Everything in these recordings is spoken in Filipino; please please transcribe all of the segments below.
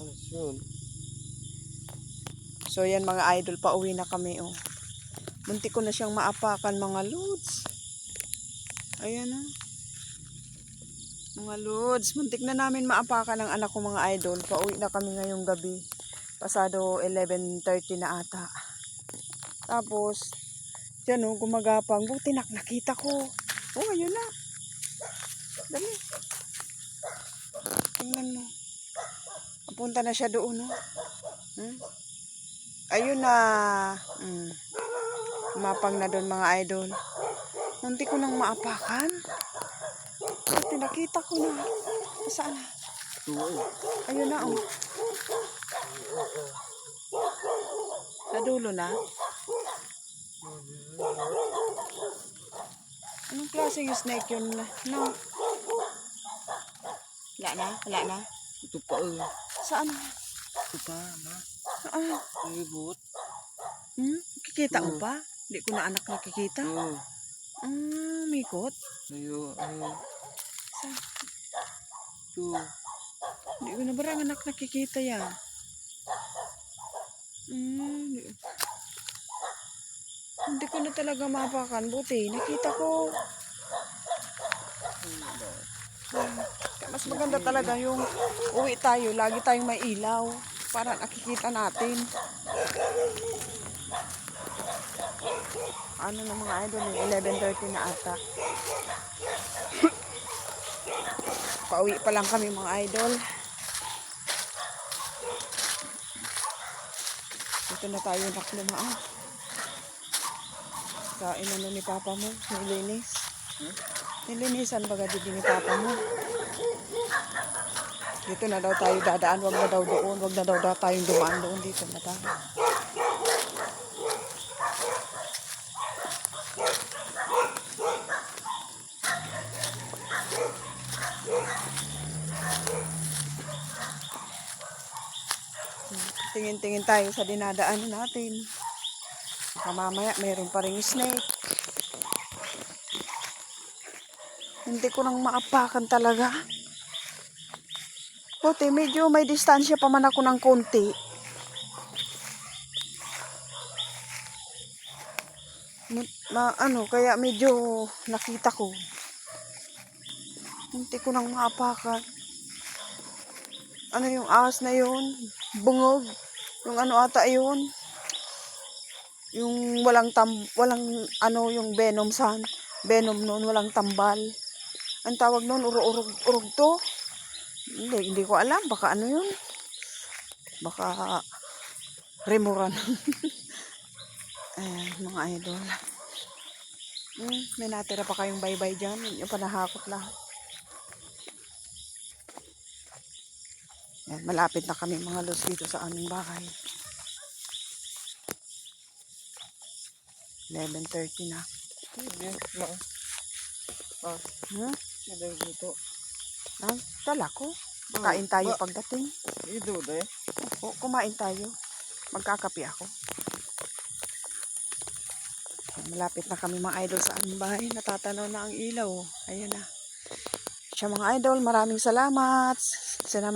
Yun. So yan mga idol, pauwi na kami oh. Muntik ko na siyang maapakan mga lods. Ayan oh. Mga lods, muntik na namin maapakan ng anak ko mga idol. Pauwi na kami ngayong gabi. Pasado 11:30 na ata. Tapos, dyan oh, gumagapang. Buti nakita ko. Oh, ayun na. Dali. Tingnan mo. Punta na siya doon oh. Ayun na. Mapang na doon mga idol. Muntik ko nang maapakan. Buti nakita ko na. Saan na? Ayun na oh. Sa dulo na. Anong klase yung snake yun? No. Wala na? Wala na? Ito pa Saan? Ito pa, ma. Saan? Ibot. Kikita mo pa? Hindi ko na anak nakikita. Oo. Mikot? Ayo. Saan? Ito. Hindi ko na barang anak nakikita yan. Hindi ko na talaga mapakan. Buti, nakita ko. Mas maganda talaga yung uwi tayo. Lagi tayong may ilaw. Para nakikita natin. Ano na mga idol, 11:30 na ata. Pauwi pa lang kami mga idol. Dito na tayo naklumaan. Sa inano ni Papa mo, nilinis. Nilinisan baga dito ni Papa mo. Dito na daw tayo dadaan, wag na daw doon, wag na daw tayong dumaan doon, dito na tayo. Tingin-tingin tayo sa dinadaanan natin. Baka mamaya mayroon pa ring snake. Hindi ko nang maapakan talaga. Buti, medyo may distansya pa man ako ng konti. Kaya medyo nakita ko. Hindi ko nang maapakan. Ano yung ahas na yun? Bungog. Yung ano ata yun? Yung yung venom venom noon, walang tambal. Ang tawag noon, urog to. Hindi ko alam. Baka ano yun? Baka remuran. Ayan, mga idol. May natira pa kayong baybay dyan. Yung panahakot lahat. Ayan, malapit na kami mga lods dito sa aming bahay. 11:30 na. Hindi, ma. Hindi dito. Dala ko. Kain tayo pagdating. Ito, Kumain tayo. Magkakape ako. Malapit na kami mga idol sa aming bahay. Natatanaw na ang ilaw. Ayan na. Siya mga idol, maraming salamat. Sana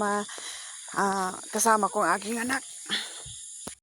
kasama ko ang aking anak.